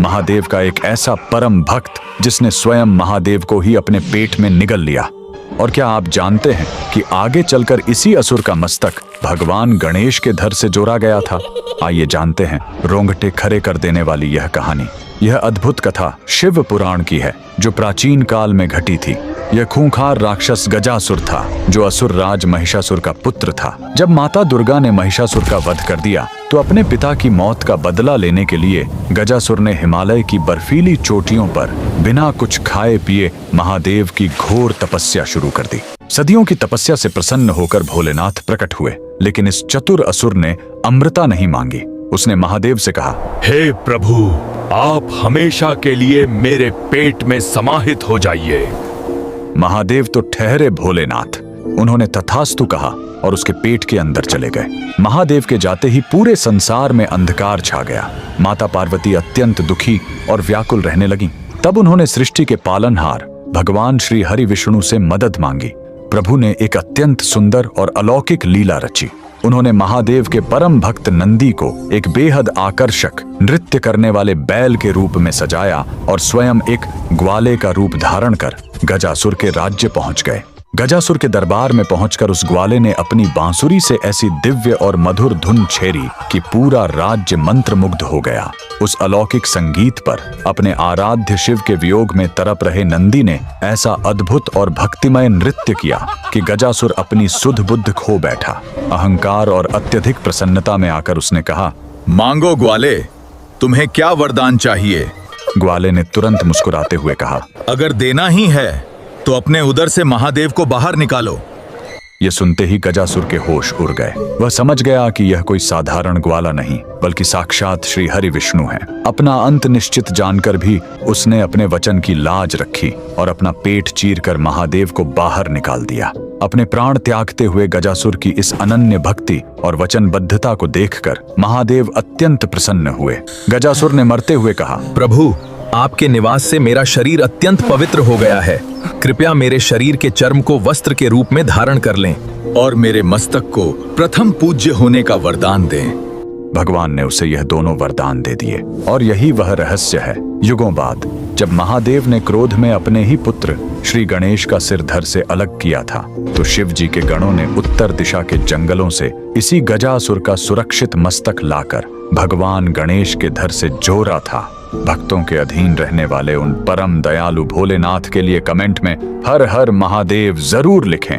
महादेव का एक ऐसा परम भक्त जिसने स्वयं महादेव को ही अपने पेट में निगल लिया। और क्या आप जानते हैं कि आगे चलकर इसी असुर का मस्तक भगवान गणेश के धड़ से जोड़ा गया था? आइए जानते हैं रोंगटे खड़े कर देने वाली यह कहानी। यह अद्भुत कथा शिव पुराण की है जो प्राचीन काल में घटी थी। यह खूंखार राक्षस गजासुर था जो असुर राज महिषासुर का पुत्र था। जब माता दुर्गा ने महिषासुर का वध कर दिया तो अपने पिता की मौत का बदला लेने के लिए गजासुर ने हिमालय की बर्फीली चोटियों पर बिना कुछ खाए पिए महादेव की घोर तपस्या शुरू कर दी। सदियों की तपस्या से प्रसन्न होकर भोलेनाथ प्रकट हुए, लेकिन इस चतुर असुर ने अमृता नहीं मांगी। उसने महादेव से कहा, हे प्रभु, आप हमेशा के लिए मेरे पेट में समाहित हो जाइए। महादेव तो ठहरे भोलेनाथ। उन्होंने तथास्तु कहा और उसके पेट के अंदर चले गए। महादेव के जाते ही पूरे संसार में अंधकार छा गया। माता पार्वती अत्यंत दुखी और व्याकुल रहने लगी। तब उन्होंने सृष्टि के पालनहार भगवान श्री हरि विष्णु से मदद मांगी। प्रभु ने एक अत्यंत सुंदर और अलौकिक लीला रची। उन्होंने महादेव के परम भक्त नंदी को एक बेहद आकर्षक नृत्य करने वाले बैल के रूप में सजाया और स्वयं एक ग्वाले का रूप धारण कर गजासुर के राज्य पहुंच गए। गजासुर के दरबार में पहुंचकर उस ग्वाले ने अपनी बांसुरी से ऐसी दिव्य और मधुर धुन छेड़ी कि पूरा राज्य मंत्रमुग्ध हो गया। उस अलौकिक संगीत पर अपने आराध्य शिव के वियोग में तड़प रहे नंदी ने ऐसा अद्भुत और भक्तिमय नृत्य किया कि गजासुर अपनी सुध बुद्ध खो बैठा। अहंकार और अत्यधिक प्रसन्नता में आकर उसने कहा, मांगो ग्वाले, तुम्हें क्या वरदान चाहिए? ग्वाले ने तुरंत मुस्कुराते हुए कहा, अगर देना ही है तो अपने उदर से महादेव को बाहर निकालो। यह सुनते ही गजासुर के होश उड़ गए। वह समझ गया कि यह कोई साधारण ग्वाला नहीं बल्कि साक्षात श्री हरि विष्णु है। अपना अंत निश्चित जानकर भी उसने अपने वचन की लाज रखी और अपना पेट चीरकर महादेव को बाहर निकाल दिया। अपने प्राण त्यागते हुए गजासुर की इस अनन्य भक्ति और वचनबद्धता को देखकर महादेव अत्यंत प्रसन्न हुए। गजासुर ने मरते हुए कहा, प्रभु, आपके निवास से मेरा शरीर अत्यंत पवित्र हो गया है। कृपया मेरे शरीर के चर्म को वस्त्र के रूप में धारण कर लें और मेरे मस्तक को प्रथम पूज्य होने का वरदान दें। भगवान ने उसे यह दोनों वरदान दे दिए और यही वह रहस्य है। युगों बाद जब महादेव ने क्रोध में अपने ही पुत्र श्री गणेश का सिर धड़ से अलग किया था तो शिव जी के गणों ने उत्तर दिशा के जंगलों से इसी गजासुर का सुरक्षित मस्तक लाकर भगवान गणेश के धड़ से जोड़ा था। भक्तों के अधीन रहने वाले उन परम दयालु भोलेनाथ के लिए कमेंट में हर हर महादेव जरूर लिखें।